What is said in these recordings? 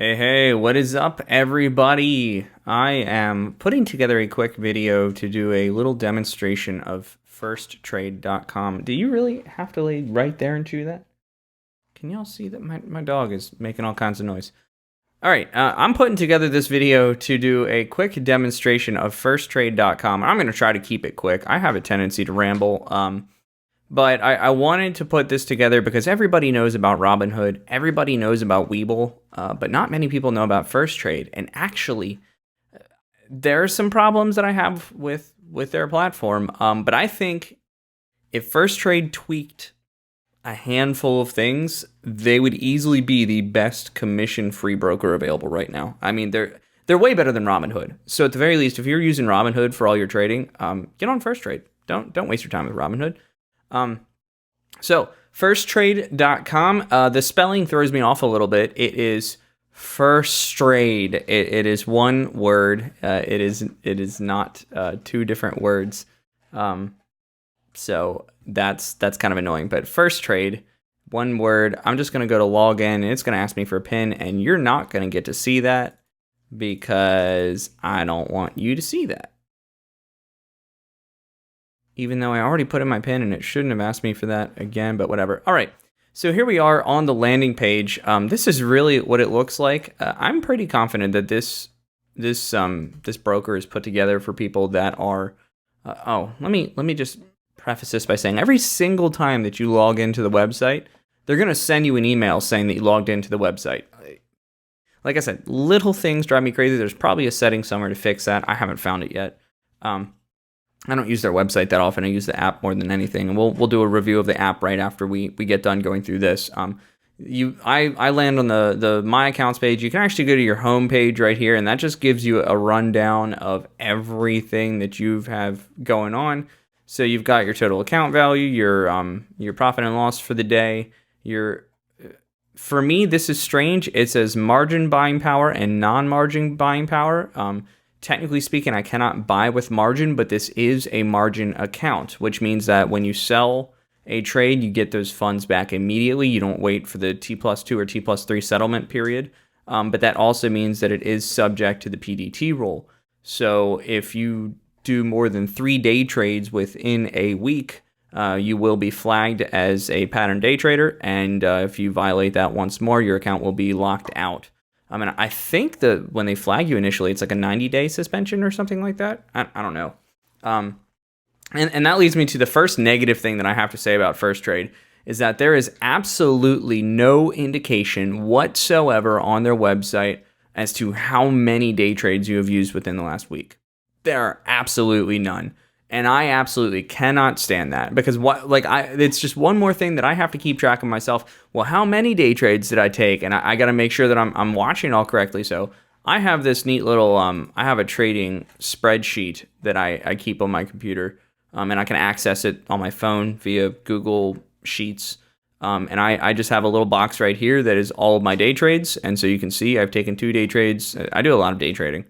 Hey, what is up, everybody? I am putting together a quick video to do a little demonstration of Firstrade.com. Do you really have to lay right there and chew that? Can y'all see that my dog is making all kinds of noise? All right, I'm putting together this video to do a quick demonstration of Firstrade.com. I'm going to try to keep it quick. I have a tendency to ramble. But I wanted to put this together because everybody knows about Robinhood, everybody knows about Webull, but not many people know about Firstrade. And actually, there are some problems that I have with their platform. But I think if Firstrade tweaked a handful of things, they would easily be the best commission-free broker available right now. I mean, they're way better than Robinhood. So at the very least, if you're using Robinhood for all your trading, get on Firstrade. Don't waste your time with Robinhood. So Firstrade.com, the spelling throws me off a little bit. It is Firstrade. It is one word. It is not two different words. So that's kind of annoying, but Firstrade, one word. I'm just going to go to log in and it's going to ask me for a PIN, and you're not going to get to see that because I don't want you to see that. Even though I already put in my PIN and it shouldn't have asked me for that again, but whatever. All right, so here we are on the landing page. This is really what it looks like. I'm pretty confident that this broker is put together for people that are. Let me just preface this by saying every single time that you log into the website, they're gonna send you an email saying that you logged into the website. Like I said, little things drive me crazy. There's probably a setting somewhere to fix that. I haven't found it yet. I don't use their website that often. I use the app more than anything, and we'll do a review of the app right after we get done going through this. I land on the My Accounts page. You can actually go to your home page right here, and that just gives you a rundown of everything that you have going on. So you've got your total account value, your profit and loss for the day. For me, this is strange. It says margin buying power and non-margin buying power. Technically speaking, I cannot buy with margin, but this is a margin account, which means that when you sell a trade, you get those funds back immediately. You don't wait for the T+2 or T+3 settlement period. But that also means that it is subject to the PDT rule. So if you do more than 3 day trades within a week, you will be flagged as a pattern day trader. And if you violate that once more, your account will be locked out. I mean, I think that when they flag you initially, it's like a 90-day suspension or something like that. I don't know. And that leads me to the first negative thing that I have to say about Firstrade is that there is absolutely no indication whatsoever on their website as to how many day trades you have used within the last week. There are absolutely none. And I absolutely cannot stand that because it's just one more thing that I have to keep track of myself. Well, how many day trades did I take? And I got to make sure that I'm watching it all correctly. So I have this neat little, I have a trading spreadsheet that I keep on my computer, and I can access it on my phone via Google Sheets. And I just have a little box right here that is all of my day trades. And so you can see I've taken 2 day trades. I do a lot of day trading.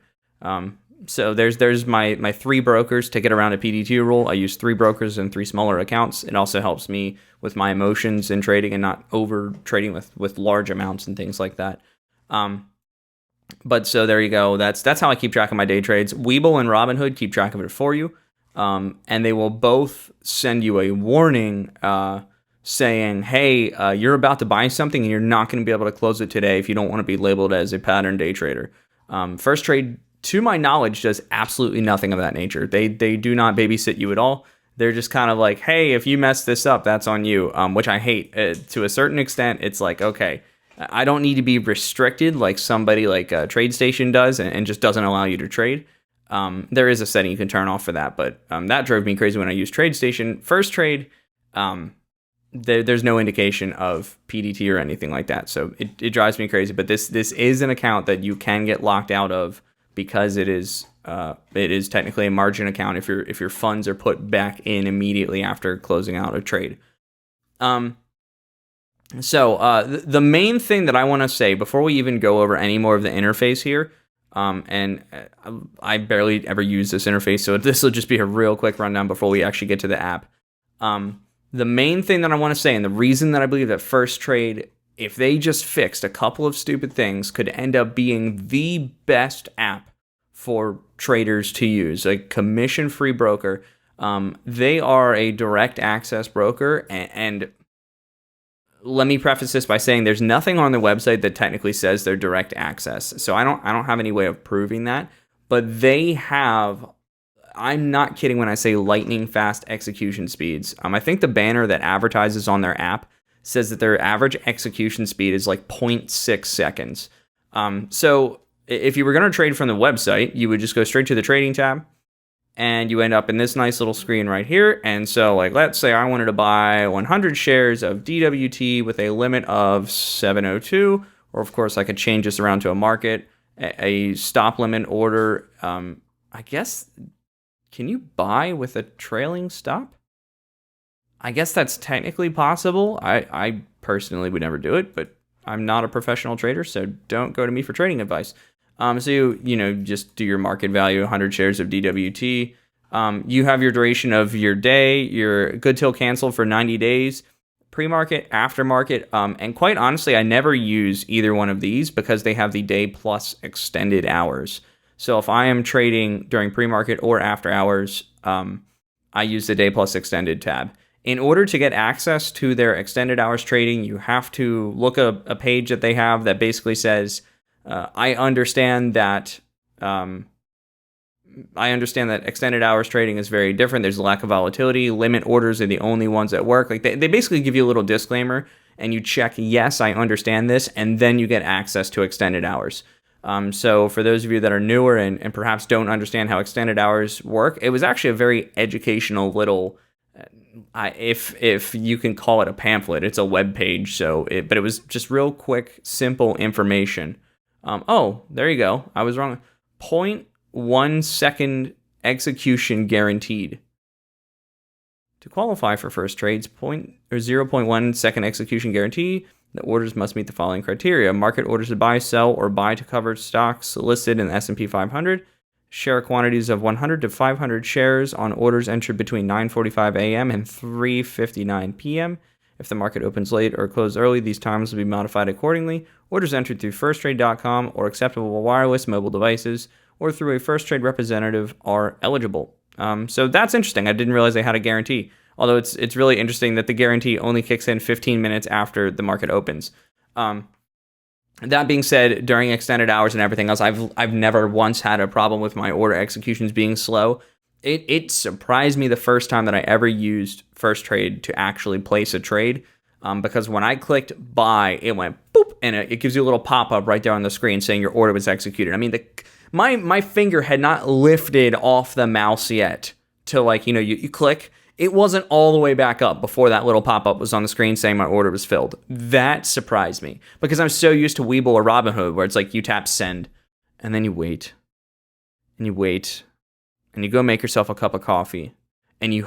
So there's my 3 brokers to get around a PDT rule. I use 3 brokers and 3 smaller accounts. It also helps me with my emotions in trading and not over trading with large amounts and things like that. But so there you go. That's how I keep track of my day trades. Webull and Robinhood keep track of it for you. And they will both send you a warning saying, hey, you're about to buy something and you're not going to be able to close it today if you don't want to be labeled as a pattern day trader. Firstrade, to my knowledge, does absolutely nothing of that nature. They do not babysit you at all. They're just kind of like, hey, if you mess this up, that's on you, which I hate. To a certain extent, it's like, okay, I don't need to be restricted like somebody like TradeStation does and just doesn't allow you to trade. There is a setting you can turn off for that, but that drove me crazy when I used TradeStation. Firstrade, there's no indication of PDT or anything like that, so it drives me crazy. But this is an account that you can get locked out of, because it is technically a margin account if your funds are put back in immediately after closing out a trade. So the main thing that I want to say before we even go over any more of the interface here, and I barely ever use this interface, so this will just be a real quick rundown before we actually get to the app. The main thing that I want to say, and the reason that I believe that Firstrade if they just fixed a couple of stupid things, could end up being the best app for traders to use. A commission-free broker. They are a direct access broker, and let me preface this by saying there's nothing on the website that technically says they're direct access. So I don't have any way of proving that, but they have, I'm not kidding when I say lightning fast execution speeds. I think the banner that advertises on their app says that their average execution speed is like 0.6 seconds. So if you were going to trade from the website, you would just go straight to the trading tab, and you end up in this nice little screen right here. And so, like, let's say I wanted to buy 100 shares of DWT with a limit of 702, or of course I could change this around to a market, a stop limit order. I guess, can you buy with a trailing stop? I guess that's technically possible. I personally would never do it, but I'm not a professional trader, so don't go to me for trading advice. So you just do your market value, 100 shares of DWT. You have your duration of your day, your good till cancel for 90 days, pre-market, aftermarket. And quite honestly, I never use either one of these because they have the day plus extended hours. So if I am trading during pre-market or after hours, I use the day plus extended tab. In order to get access to their extended hours trading, you have to look at a page that they have that basically says, I understand that extended hours trading is very different. There's a lack of volatility. Limit orders are the only ones that work. Like they basically give you a little disclaimer, and you check, yes, I understand this, and then you get access to extended hours. So for those of you that are newer and perhaps don't understand how extended hours work, it was actually a very educational little, if you can call it a pamphlet, it's a web page. But it was just real quick, simple information. Oh, there you go. I was wrong. 0.1 second execution guaranteed. To qualify for Firstrade's 0.1 second execution guarantee, the orders must meet the following criteria: market orders to buy, sell, or buy to cover stocks listed in the S&P 500, share quantities of 100 to 500 shares on orders entered between 9:45 a.m. and 3:59 p.m. If the market opens late or closed early, these times will be modified accordingly. Orders entered through firstrade.com or acceptable wireless mobile devices or through a Firstrade representative are eligible. So that's interesting. I didn't realize they had a guarantee. Although it's really interesting that the guarantee only kicks in 15 minutes after the market opens. That being said, during extended hours and everything else, I've never once had a problem with my order executions being slow. It surprised me the first time that I ever used Firstrade to actually place a trade, because when I clicked buy, it went boop, and it gives you a little pop-up right there on the screen saying your order was executed. I mean, my finger had not lifted off the mouse yet to you click. It wasn't all the way back up before that little pop-up was on the screen saying my order was filled. That surprised me because I'm so used to Webull or Robinhood where it's like you tap send and then you wait and you wait and you go make yourself a cup of coffee and you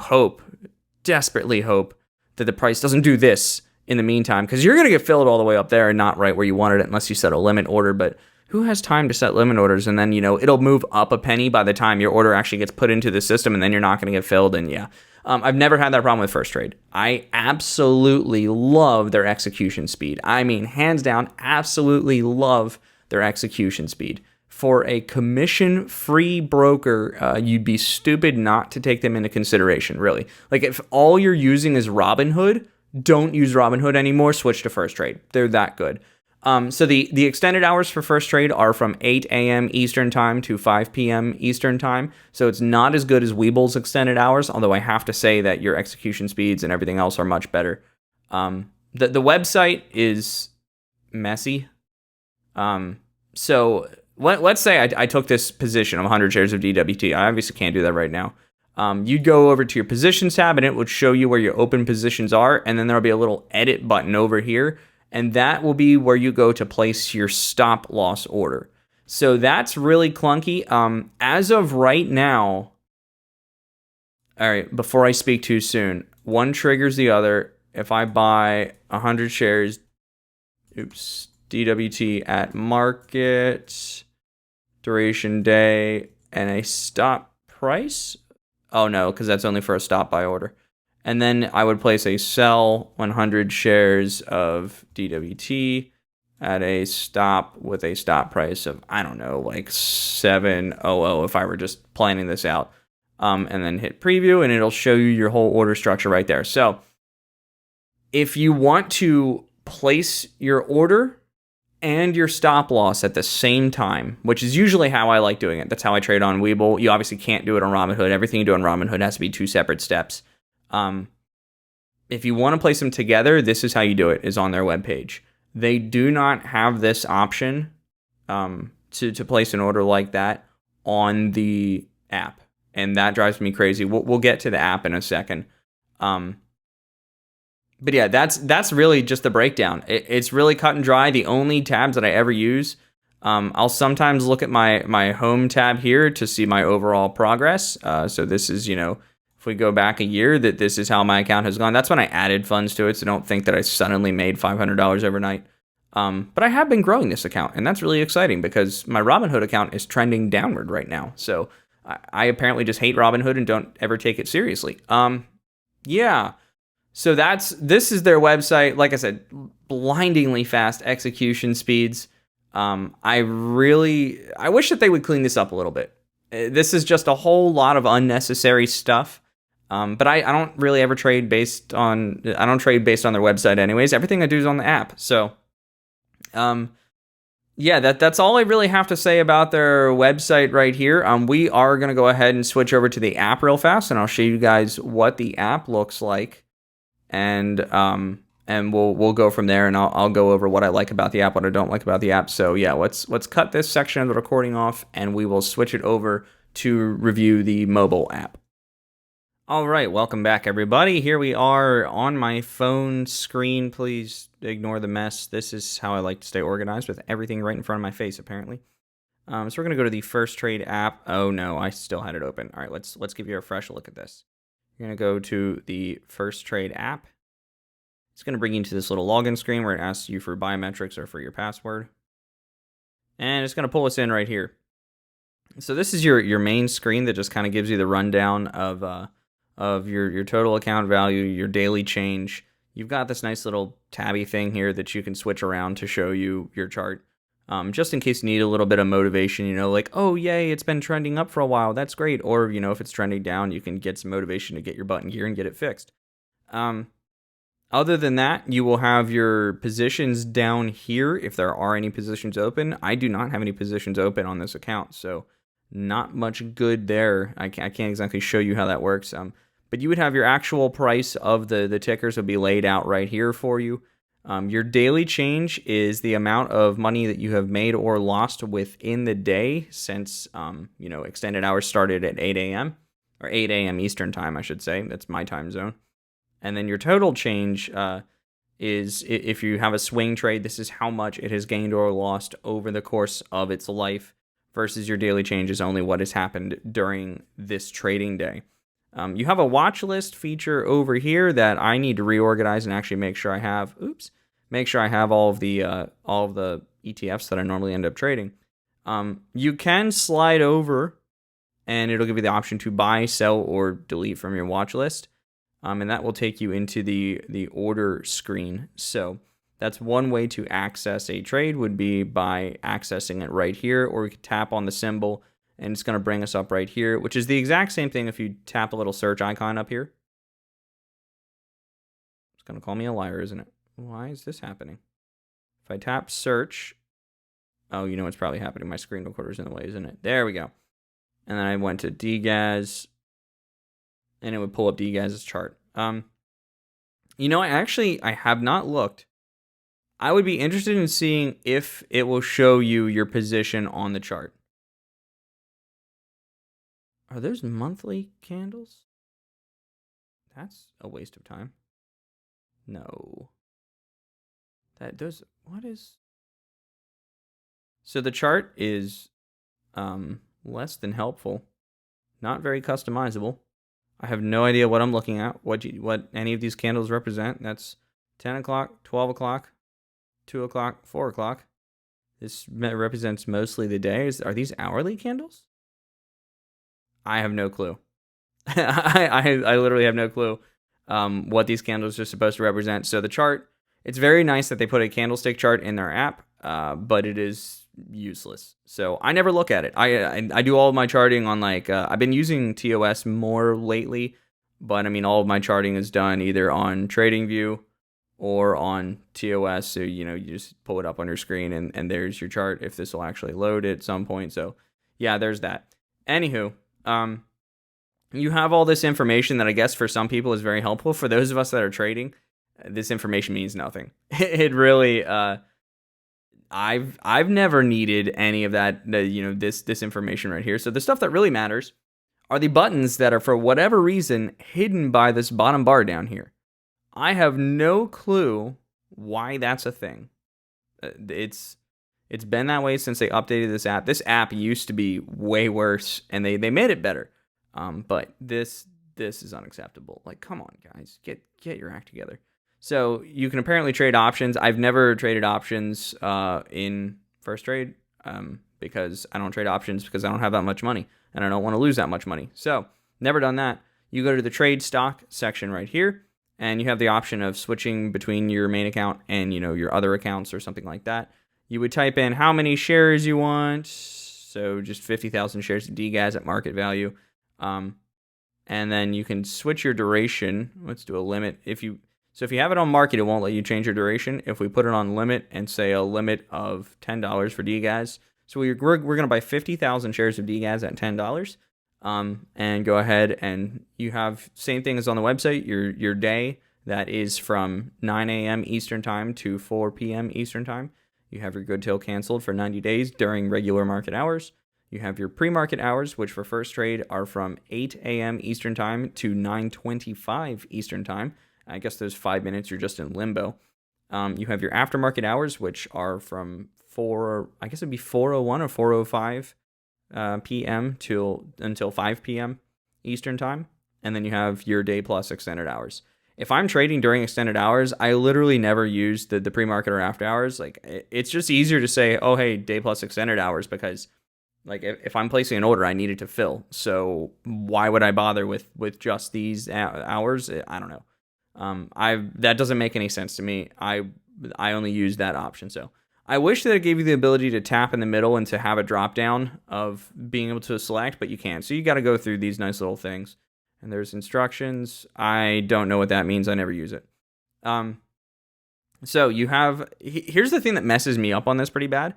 desperately hope that the price doesn't do this in the meantime, because you're going to get filled all the way up there and not right where you wanted it unless you set a limit order. But who has time to set limit orders? And then, it'll move up a penny by the time your order actually gets put into the system, and then you're not going to get filled. And yeah, I've never had that problem with Firstrade. I absolutely love their execution speed. I mean, hands down, absolutely love their execution speed. For a commission-free broker, you'd be stupid not to take them into consideration, really. Like, if all you're using is Robinhood, don't use Robinhood anymore, switch to Firstrade. They're that good. So the extended hours for Firstrade are from 8 a.m. Eastern Time to 5 p.m. Eastern Time. So it's not as good as Webull's extended hours, although I have to say that your execution speeds and everything else are much better. The website is messy. So let's say I took this position of 100 shares of DWT. I obviously can't do that right now. You'd go over to your positions tab and it would show you where your open positions are. And then there'll be a little edit button over here. And that will be where you go to place your stop loss order. So that's really clunky. As of right now, all right, before I speak too soon, one triggers the other. If I buy 100 shares, DWT at market, duration day, and a stop price. Oh no, because that's only for a stop buy order. And then I would place a sell 100 shares of DWT at a stop with a stop price of, I don't know, like 700 if I were just planning this out. And then hit preview, and it'll show you your whole order structure right there. So if you want to place your order and your stop loss at the same time, which is usually how I like doing it. That's how I trade on Webull. You obviously can't do it on Robinhood. Everything you do on Robinhood has to be 2 separate steps. If you want to place them together, this is how you do it, is on their webpage. They do not have this option to place an order like that on the app. And that drives me crazy. We'll get to the app in a second. But yeah, that's really just the breakdown. It's really cut and dry. The only tabs that I ever use, I'll sometimes look at my home tab here to see my overall progress. So this is, if we go back a year, that this is how my account has gone. That's when I added funds to it. So don't think that I suddenly made $500 overnight. But I have been growing this account, and that's really exciting because my Robinhood account is trending downward right now. So I apparently just hate Robinhood and don't ever take it seriously. Yeah. So this is their website. Like I said, blindingly fast execution speeds. I wish that they would clean this up a little bit. This is just a whole lot of unnecessary stuff. But I don't really ever trade based on their website anyways. Everything I do is on the app. So, yeah, that's all I really have to say about their website right here. We are going to go ahead and switch over to the app real fast, and I'll show you guys what the app looks like. And we'll go from there, and I'll go over what I like about the app, what I don't like about the app. So yeah, let's cut this section of the recording off, and we will switch it over to review the mobile app. All right, welcome back, everybody. Here we are on my phone screen. Please ignore the mess. This is how I like to stay organized, with everything right in front of my face, apparently. So we're gonna go to the Firstrade app. Oh no, I still had it open. All right, let's give you a fresh look at this. You're going to go to the Firstrade app. It's going to bring you to this little login screen where it asks you for biometrics or for your password. And it's going to pull us in right here. So this is your main screen that just kind of gives you the rundown of your total account value, your daily change. You've got this nice little tabby thing here that you can switch around to show you your chart. Just in case you need a little bit of motivation, like, oh, yay, it's been trending up for a while. That's great. Or, if it's trending down, you can get some motivation to get your butt in gear and get it fixed. Other than that, you will have your positions down here if there are any positions open. I do not have any positions open on this account, so not much good there. I can't exactly show you how that works. But you would have your actual price of the tickers would be laid out right here for you. Your daily change is the amount of money that you have made or lost within the day since, extended hours started at 8 a.m. or 8 a.m. Eastern time, I should say. That's my time zone. And then your total change is, if you have a swing trade, this is how much it has gained or lost over the course of its life, versus your daily change is only what has happened during this trading day. You have a watch list feature over here that I need to reorganize and actually make sure I have. Make sure I have all of the ETFs that I normally end up trading. You can slide over, and it'll give you the option to buy, sell, or delete from your watch list, and that will take you into the order screen. So that's one way to access a trade, would be by accessing it right here, or we could tap on the symbol. And it's going to bring us up right here, which is the exact same thing if you tap a little search icon up here. It's going to call me a liar, isn't it? Why is this happening? If I tap search, oh, you know what's probably happening. My screen recorder's in the way, isn't it? There we go. And then I went to DGAS, and it would pull up DGAS's chart. I have not looked. I would be interested in seeing if it will show you your position on the chart. Are those monthly candles? That's a waste of time. No. What is... So the chart is less than helpful. Not very customizable. I have no idea what I'm looking at, what any of these candles represent. That's 10 o'clock, 12 o'clock, 2 o'clock, 4 o'clock. This represents mostly the day. Are these hourly candles? I have no clue. I literally have no clue. what these candles are supposed to represent. So the chart, it's very nice that they put a candlestick chart in their app, but it is useless. So I never look at it. I do all of my charting on like, I've been using TOS more lately, but I mean, all of my charting is done either on TradingView or on TOS. So, you just pull it up on your screen and there's your chart if this will actually load at some point. So yeah, there's that. Anywho, you have all this information that I guess for some people is very helpful. For those of us that are trading, this information means nothing. It really, I've never needed any of that, this information right here. So the stuff that really matters are the buttons that are, for whatever reason, hidden by this bottom bar down here. I have no clue why that's a thing. It's been that way since they updated this app. This app used to be way worse, and they made it better. But this is unacceptable. Like, come on, guys, get your act together. So you can apparently trade options. I've never traded options in Firstrade because I don't trade options because I don't have that much money and I don't want to lose that much money. So never done that. You go to the trade stock section right here, and you have the option of switching between your main account and your other accounts or something like that. You would type in how many shares you want. So just 50,000 shares of DGAS at market value. And then you can switch your duration. Let's do a limit. If you have it on market, it won't let you change your duration. If we put it on limit and say a limit of $10 for DGAS, so we're going to buy 50,000 shares of DGAS at $10, and go ahead and you have same thing as on the website. Your day that is from 9 a.m. Eastern time to 4 p.m. Eastern time. You have your good till canceled for 90 days during regular market hours. You have your pre-market hours, which for Firstrade are from 8 a.m. Eastern time to 9:25 Eastern time. I guess those 5 minutes you're just in limbo. You have your aftermarket hours, which are from 4:01 or 4:05 p.m. until 5 p.m. Eastern time. And then you have your day plus extended hours. If I'm trading during extended hours, I literally never use the pre-market or after hours. Like, it's just easier to say, oh, hey, day plus extended hours, because like if I'm placing an order, I need it to fill. So why would I bother with just these hours? I don't know. That doesn't make any sense to me. I only use that option. So I wish that it gave you the ability to tap in the middle and to have a drop down of being able to select, but you can't. So you got to go through these nice little things. And there's instructions. I don't know what that means. I never use it. So you have, here's the thing that messes me up on this pretty bad.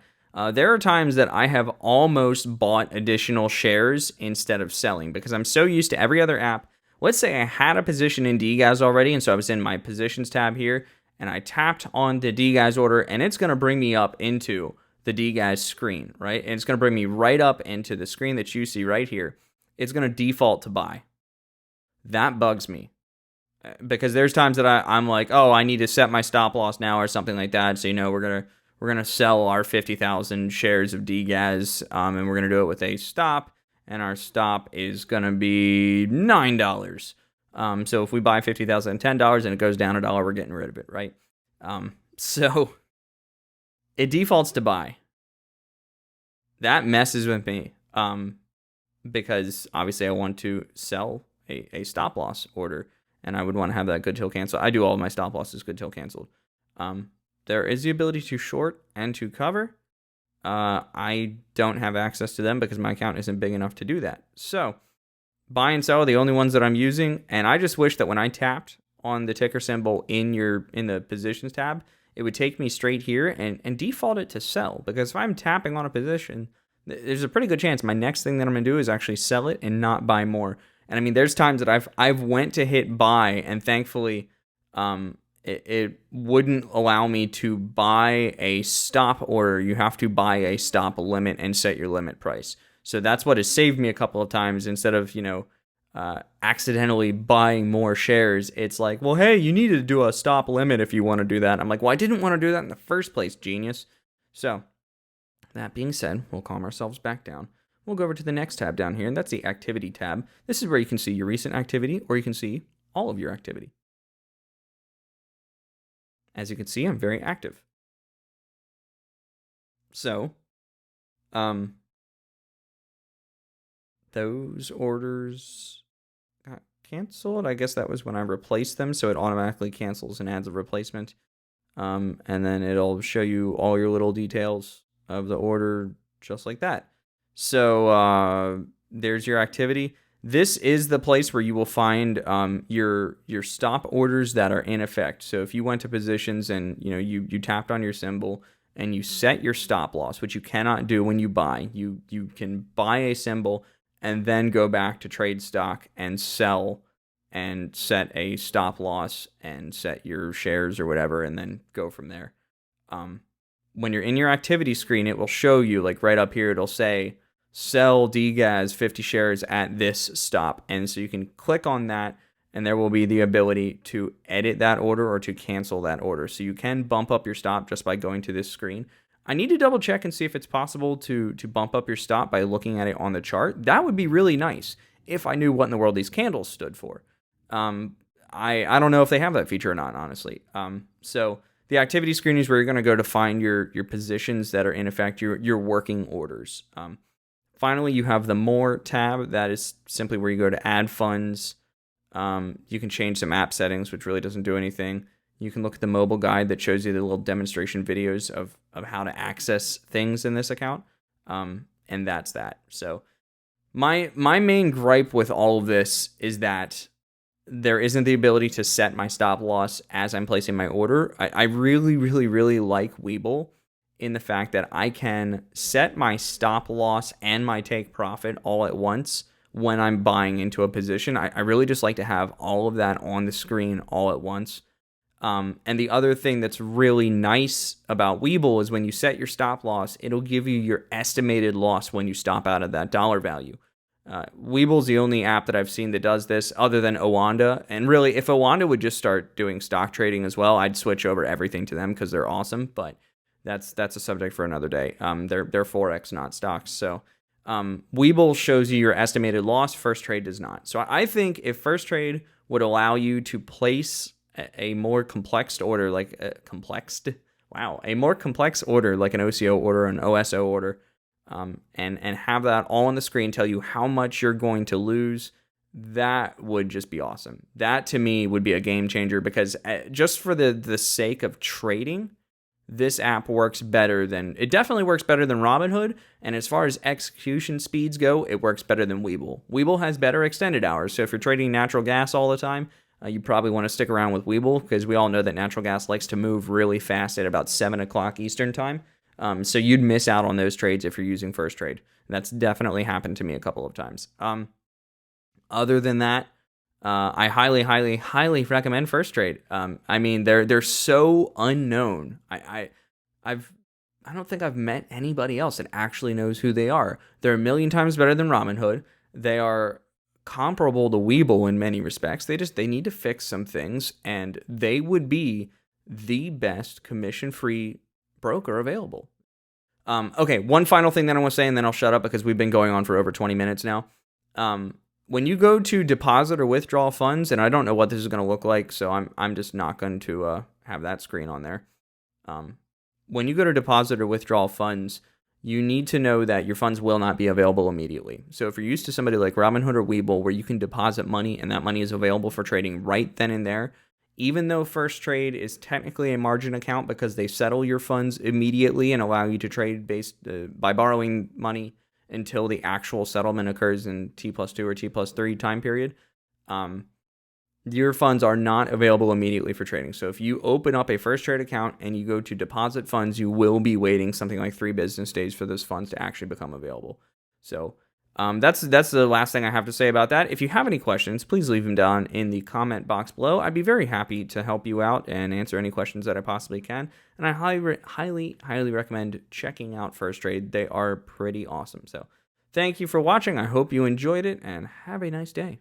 There are times that I have almost bought additional shares instead of selling because I'm so used to every other app. Let's say I had a position in DGAS already, and so I was in my positions tab here, and I tapped on the DGAS order, and it's going to bring me up into the DGAS screen, right? And it's going to bring me right up into the screen that you see right here. It's going to default to buy. That bugs me because there's times that I'm like, oh, I need to set my stop loss now or something like that. So, we're gonna sell our 50,000 shares of DGAS, and we're gonna do it with a stop, and our stop is gonna be $9. So if we buy 50,000 at $10 and it goes down $1, we're getting rid of it, right? So it defaults to buy. That messes with me, because obviously I want to sell a stop loss order, and I would want to have that good till cancel. I do all of my stop losses good till canceled. There is the ability to short and to cover. I don't have access to them because my account isn't big enough to do that. So buy and sell are the only ones that I'm using, and I just wish that when I tapped on the ticker symbol in the positions tab, it would take me straight here and default it to sell, because if I'm tapping on a position, there's a pretty good chance my next thing that I'm going to do is actually sell it and not buy more. And I mean, there's times that I've went to hit buy, and thankfully it wouldn't allow me to buy a stop order. You have to buy a stop limit and set your limit price. So that's what has saved me a couple of times. Instead of accidentally buying more shares, it's like, well, hey, you need to do a stop limit if you want to do that. I'm like, well, I didn't want to do that in the first place, genius. So that being said, we'll calm ourselves back down. We'll go over to the next tab down here, and that's the activity tab. This is where you can see your recent activity, or you can see all of your activity. As you can see, I'm very active. So, those orders, canceled. I guess that was when I replaced them, so it automatically cancels and adds a replacement. And then it'll show you all your little details of the order just like that. So there's your activity. This is the place where you will find your stop orders that are in effect. So if you went to positions and you tapped on your symbol and you set your stop loss, which you cannot do when you buy. You can buy a symbol and then go back to trade stock and sell and set a stop loss and set your shares or whatever and then go from there. When you're in your activity screen, it will show you, like right up here, it'll say sell DGAS 50 shares at this stop. And so you can click on that and there will be the ability to edit that order or to cancel that order. So you can bump up your stop just by going to this screen. I need to double check and see if it's possible to bump up your stop by looking at it on the chart. That would be really nice if I knew what in the world these candles stood for. I don't know if they have that feature or not, honestly. So the activity screen is where you're going to go to find your positions that are in effect, your working orders. Finally, you have the More tab. That is simply where you go to add funds. You can change some app settings, which really doesn't do anything. You can look at the mobile guide that shows you the little demonstration videos of how to access things in this account. And that's that. So my main gripe with all of this is that there isn't the ability to set my stop loss as I'm placing my order. I really, really, really like Webull in the fact that I can set my stop loss and my take profit all at once when I'm buying into a position. I really just like to have all of that on the screen all at once. And the other thing that's really nice about Webull is when you set your stop loss, it'll give you your estimated loss when you stop out of that dollar value. Webull's the only app that I've seen that does this other than Owanda. And really, if Owanda would just start doing stock trading as well, I'd switch over everything to them because they're awesome. But that's a subject for another day. They're Forex, not stocks. So Webull shows you your estimated loss. Firstrade does not. So I think if Firstrade would allow you to place a more complex order, like a more complex order like an OCO order, an OSO order, and have that all on the screen, tell you how much you're going to lose, that would just be awesome. That to me would be a game changer because just for the sake of trading, this app works better than, it definitely works better than Robinhood. And as far as execution speeds go, it works better than Webull. Webull has better extended hours. So if you're trading natural gas all the time, you probably want to stick around with Webull because we all know that natural gas likes to move really fast at about 7 o'clock Eastern time. So you'd miss out on those trades if you're using Firstrade. That's definitely happened to me a couple of times. Other than that, I highly, highly, highly recommend Firstrade. I mean, they're so unknown. I don't think I've met anybody else that actually knows who they are. They're a million times better than Robinhood. They are comparable to Webull in many respects. They need to fix some things, and they would be the best commission-free broker available. Okay, one final thing that I want to say, and then I'll shut up because we've been going on for over 20 minutes now. When you go to deposit or withdraw funds, and I don't know what this is going to look like, so I'm just not going to have that screen on there. When you go to deposit or withdraw funds, you need to know that your funds will not be available immediately. So if you're used to somebody like Robinhood or Webull where you can deposit money and that money is available for trading right then and there, even though Firstrade is technically a margin account because they settle your funds immediately and allow you to trade based by borrowing money until the actual settlement occurs in T+2 or T+3 time period, your funds are not available immediately for trading. So if you open up a Firstrade account and you go to deposit funds, you will be waiting something like 3 business days for those funds to actually become available. So that's the last thing I have to say about that. If you have any questions, please leave them down in the comment box below. I'd be very happy to help you out and answer any questions that I possibly can. And I highly, highly recommend checking out Firstrade. They are pretty awesome. So thank you for watching. I hope you enjoyed it and have a nice day.